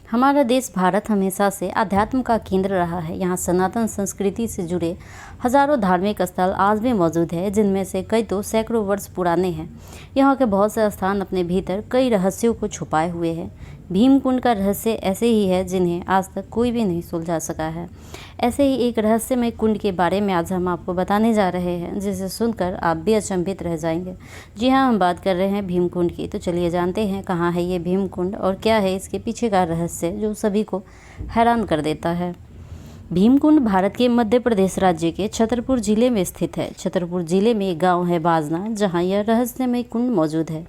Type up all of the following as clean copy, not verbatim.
हमारा देश भारत हमेशा से अध्यात्म का केंद्र रहा है। यहाँ सनातन संस्कृति से जुड़े हजारों धार्मिक स्थल आज भी मौजूद है, जिनमें से कई तो सैकड़ों वर्ष पुराने हैं। यहाँ के बहुत से स्थान अपने भीतर कई रहस्यों को छुपाए हुए हैं। भीमकुंड का रहस्य ऐसे ही है जिन्हें आज तक कोई भी नहीं सुलझा सका है। ऐसे ही एक रहस्यमय कुंड के बारे में आज हम आपको बताने जा रहे हैं, जिसे सुनकर आप भी अचंभित रह जाएंगे। जी हाँ, हम बात कर रहे हैं भीमकुंड की। तो चलिए जानते हैं कहाँ है ये भीमकुंड और क्या है इसके पीछे का रहस्य जो सभी को हैरान कर देता है। भीमकुंड भारत के मध्य प्रदेश राज्य के छतरपुर जिले में स्थित है। छतरपुर जिले में एक गाँव है बाजना, जहाँ यह रहस्यमय कुंड मौजूद है।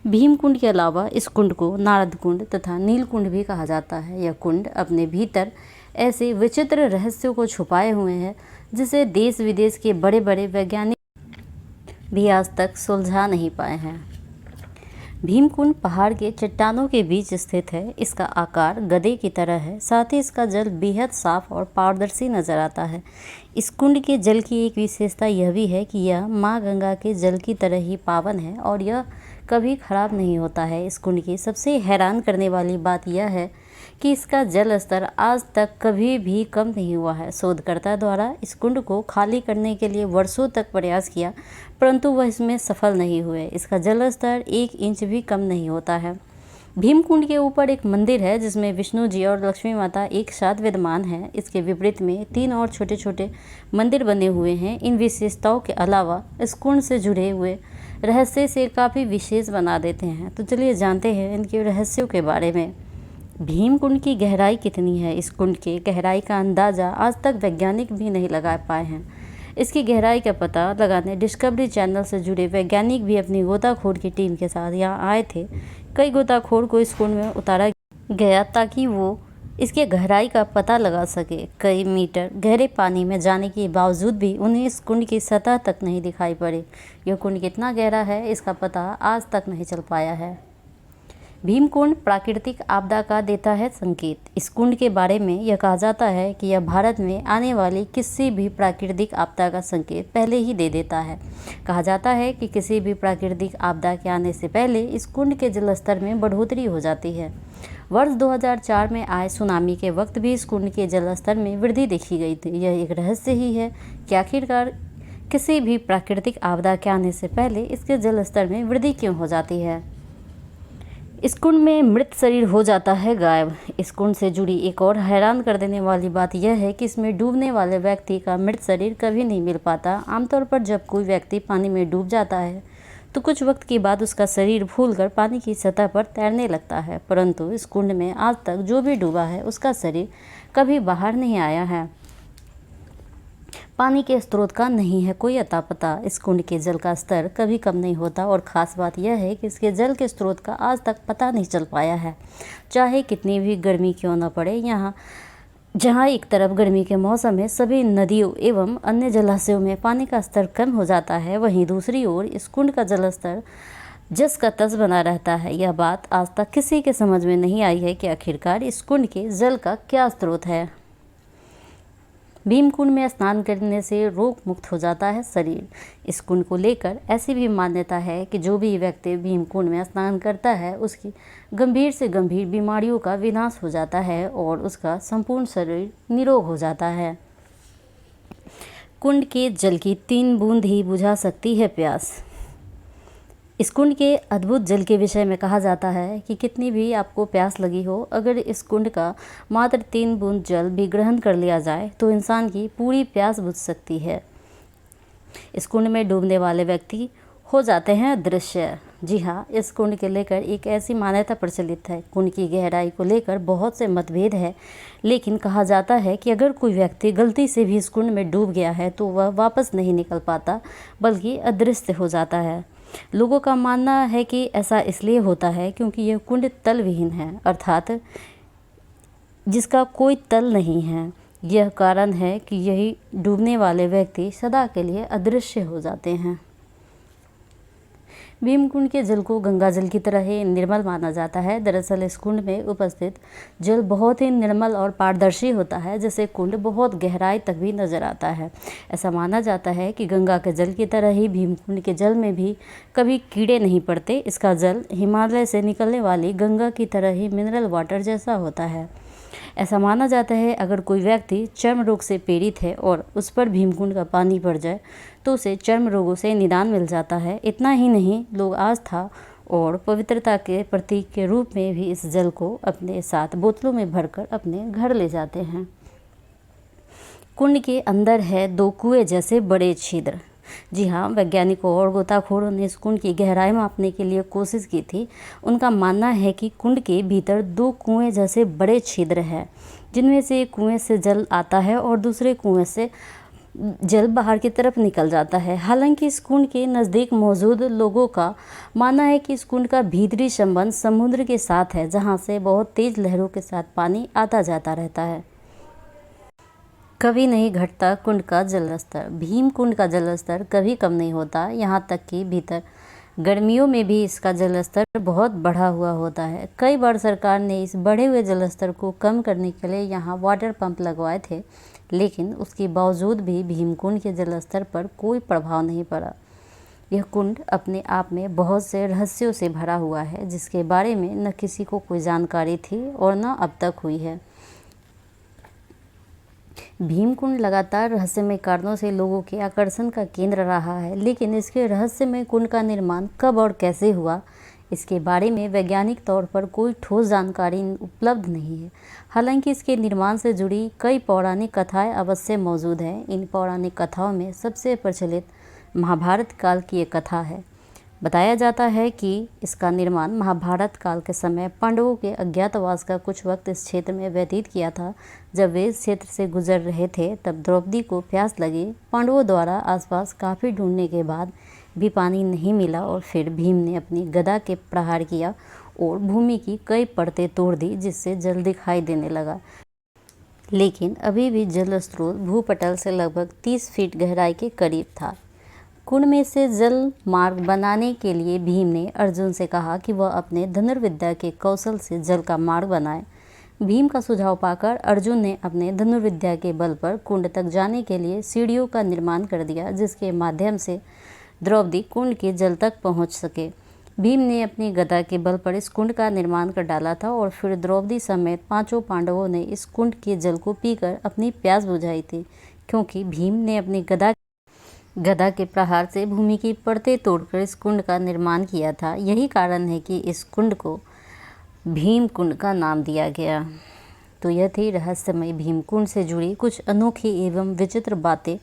भीमकुंड के अलावा इस कुंड को नारद कुंड तथा नीलकुंड भी कहा जाता है। यह कुंड अपने भीतर ऐसे विचित्र रहस्यों को छुपाए हुए हैं जिसे देश विदेश के बड़े बड़े वैज्ञानिक भी आज तक सुलझा नहीं पाए हैं। भीमकुंड पहाड़ के चट्टानों के बीच स्थित है। इसका आकार गधे की तरह है, साथ ही इसका जल बेहद साफ और पारदर्शी नजर आता है। इस कुंड के जल की एक विशेषता यह भी है कि यह माँ गंगा के जल की तरह ही पावन है और यह कभी खराब नहीं होता है। इस कुंड की सबसे हैरान करने वाली बात यह है कि इसका जल स्तर आज तक कभी भी कम नहीं हुआ है। शोधकर्ता द्वारा इस कुंड को खाली करने के लिए वर्षों तक प्रयास किया, परंतु वह इसमें सफल नहीं हुए। इसका जल स्तर 1 इंच भी कम नहीं होता है। भीमकुंड के ऊपर एक मंदिर है जिसमें विष्णु जी और लक्ष्मी माता एक साथ विद्यमान हैं। इसके विपरीत में 3 और छोटे छोटे मंदिर बने हुए हैं। इन विशेषताओं के अलावा इस कुंड से जुड़े हुए रहस्य से काफ़ी विशेष बना देते हैं। तो चलिए जानते हैं इनके रहस्यों के बारे में। भीमकुंड की गहराई कितनी है? इस कुंड की गहराई का अंदाज़ा आज तक वैज्ञानिक भी नहीं लगा पाए हैं। इसकी गहराई का पता लगाने डिस्कवरी चैनल से जुड़े वैज्ञानिक भी अपनी गोताखोर की टीम के साथ यहाँ आए थे। कई गोताखोर को इस कुंड में उतारा गया ताकि वो इसके गहराई का पता लगा सके। कई मीटर गहरे पानी में जाने के बावजूद भी उन्हें इस कुंड की सतह तक नहीं दिखाई पड़ी। यह कुंड कितना गहरा है इसका पता आज तक नहीं चल पाया है। भीमकुंड प्राकृतिक आपदा का देता है संकेत। इस कुंड के बारे में यह कहा जाता है कि यह भारत में आने वाली किसी भी प्राकृतिक आपदा का संकेत पहले ही दे देता है। कहा जाता है कि किसी भी प्राकृतिक आपदा के आने से पहले इस कुंड के जलस्तर में बढ़ोतरी हो जाती है। वर्ष 2004 में आए सुनामी के वक्त भी इस कुंड के जलस्तर में वृद्धि देखी गई थी। यह एक रहस्य ही है कि आखिरकार किसी भी प्राकृतिक आपदा के आने से पहले इसके जलस्तर में वृद्धि क्यों हो जाती है। इस कुंड में मृत शरीर हो जाता है गायब। इस कुंड से जुड़ी एक और हैरान कर देने वाली बात यह है कि इसमें डूबने वाले व्यक्ति का मृत शरीर कभी नहीं मिल पाता। आमतौर पर जब कोई व्यक्ति पानी में डूब जाता है तो कुछ वक्त के बाद उसका शरीर फूलकर पानी की सतह पर तैरने लगता है, परंतु इस कुंड में आज तक जो भी डूबा है उसका शरीर कभी बाहर नहीं आया है। पानी के स्रोत का नहीं है कोई अता पता। इस कुंड के जल का स्तर कभी कम नहीं होता और ख़ास बात यह है कि इसके जल के स्रोत का आज तक पता नहीं चल पाया है। चाहे कितनी भी गर्मी क्यों न पड़े, यहाँ जहाँ एक तरफ गर्मी के मौसम में सभी नदियों एवं अन्य जलाशयों में पानी का स्तर कम हो जाता है, वहीं दूसरी ओर इस कुंड का जल स्तर जस का तस बना रहता है। यह बात आज तक किसी के समझ में नहीं आई है कि आखिरकार इस कुंड के जल का क्या स्रोत है। भीमकुंड में स्नान करने से रोग मुक्त हो जाता है शरीर। इस कुंड को लेकर ऐसी भी मान्यता है कि जो भी व्यक्ति भीमकुंड में स्नान करता है उसकी गंभीर से गंभीर बीमारियों का विनाश हो जाता है और उसका संपूर्ण शरीर निरोग हो जाता है। कुंड के जल की 3 बूंद ही बुझा सकती है प्यास। इस कुंड के अद्भुत जल के विषय में कहा जाता है कि कितनी भी आपको प्यास लगी हो, अगर इस कुंड का मात्र 3 बूंद जल भी ग्रहण कर लिया जाए तो इंसान की पूरी प्यास बुझ सकती है। इस कुंड में डूबने वाले व्यक्ति हो जाते हैं अदृश्य। जी हाँ, इस कुंड के लेकर एक ऐसी मान्यता प्रचलित है। कुंड की गहराई को लेकर बहुत से मतभेद है, लेकिन कहा जाता है कि अगर कोई व्यक्ति गलती से भी इस कुंड में डूब गया है तो वह वापस नहीं निकल पाता, बल्कि अदृश्य हो जाता है। लोगों का मानना है कि ऐसा इसलिए होता है क्योंकि यह कुंड तल विहीन है, अर्थात जिसका कोई तल नहीं है। यह कारण है कि यही डूबने वाले व्यक्ति सदा के लिए अदृश्य हो जाते हैं। भीमकुंड के जल को गंगा जल की तरह ही निर्मल माना जाता है। दरअसल इस कुंड में उपस्थित जल बहुत ही निर्मल और पारदर्शी होता है, जिससे कुंड बहुत गहराई तक भी नजर आता है। ऐसा माना जाता है कि गंगा के जल की तरह ही भीमकुंड के जल में भी कभी कीड़े नहीं पड़ते। इसका जल हिमालय से निकलने वाली गंगा की तरह ही मिनरल वाटर जैसा होता है। ऐसा माना जाता है अगर कोई व्यक्ति चर्म रोग से पीड़ित है और उस पर भीमकुंड का पानी पड़ जाए तो उसे चर्म रोगों से निदान मिल जाता है। इतना ही नहीं, लोग आस्था और पवित्रता के प्रतीक के रूप में भी इस जल को अपने साथ बोतलों में भरकर अपने घर ले जाते हैं। कुंड के अंदर है 2 कुएं जैसे बड़े छिद्र। जी हाँ, वैज्ञानिकों और गोताखोरों ने इस कुंड की गहराई मापने के लिए कोशिश की थी। उनका मानना है कि कुंड के भीतर 2 कुएं जैसे बड़े छिद्र हैं, जिनमें से एक कुएं से जल आता है और दूसरे कुएं से जल बाहर की तरफ निकल जाता है। हालांकि इस कुंड के नज़दीक मौजूद लोगों का मानना है कि इस कुंड का भीतरी संबंध समुद्र के साथ है, जहाँ से बहुत तेज लहरों के साथ पानी आता जाता रहता है। कभी नहीं घटता कुंड का जल स्तर। भीमकुंड का जल स्तर कभी कम नहीं होता, यहाँ तक कि भीतर गर्मियों में भी इसका जल स्तर बहुत बढ़ा हुआ होता है। कई बार सरकार ने इस बढ़े हुए जल स्तर को कम करने के लिए यहाँ वाटर पंप लगवाए थे, लेकिन उसके बावजूद भी भीमकुंड के जल स्तर पर कोई प्रभाव नहीं पड़ा। यह कुंड अपने आप में बहुत से रहस्यों से भरा हुआ है, जिसके बारे में न किसी को कोई जानकारी थी और न अब तक हुई है। भीमकुंड लगातार रहस्यमय कारणों से लोगों के आकर्षण का केंद्र रहा है, लेकिन इसके रहस्यमय कुंड का निर्माण कब और कैसे हुआ, इसके बारे में वैज्ञानिक तौर पर कोई ठोस जानकारी उपलब्ध नहीं है। हालांकि इसके निर्माण से जुड़ी कई पौराणिक कथाएं अवश्य मौजूद हैं। इन पौराणिक कथाओं में सबसे प्रचलित महाभारत काल की एक कथा है। बताया जाता है कि इसका निर्माण महाभारत काल के समय पांडवों के अज्ञातवास का कुछ वक्त इस क्षेत्र में व्यतीत किया था। जब वे इस क्षेत्र से गुजर रहे थे तब द्रौपदी को प्यास लगी। पांडवों द्वारा आसपास काफ़ी ढूंढने के बाद भी पानी नहीं मिला और फिर भीम ने अपनी गदा के प्रहार किया और भूमि की कई परतें तोड़ दी, जिससे जल दिखाई देने लगा। लेकिन अभी भी जल स्रोत भूपटल से लगभग 30 फीट गहराई के करीब था। कुंड में से जल मार्ग बनाने के लिए भीम ने अर्जुन से कहा कि वह अपने धनुर्विद्या के कौशल से जल का मार्ग बनाए। भीम का सुझाव पाकर अर्जुन ने अपने धनुर्विद्या के बल पर कुंड तक जाने के लिए सीढ़ियों का निर्माण कर दिया, जिसके माध्यम से द्रौपदी कुंड के जल तक पहुंच सके। भीम ने अपनी गदा के बल पर इस कुंड का निर्माण कर डाला था और फिर द्रौपदी समेत 5 पांडवों ने इस कुंड के जल को पीकर अपनी प्यास बुझाई थी। क्योंकि भीम ने अपनी गदा के प्रहार से भूमि की परतें तोड़कर इस कुंड का निर्माण किया था, यही कारण है कि इस कुंड को भीम कुंड का नाम दिया गया। तो यह थी रहस्यमय भीमकुंड से जुड़ी कुछ अनोखी एवं विचित्र बातें,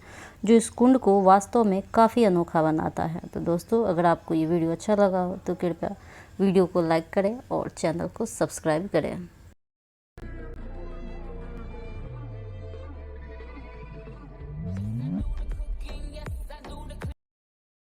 जो इस कुंड को वास्तव में काफ़ी अनोखा बनाता है। तो दोस्तों, अगर आपको ये वीडियो अच्छा लगा हो तो कृपया वीडियो को लाइक करें और चैनल को सब्सक्राइब करें।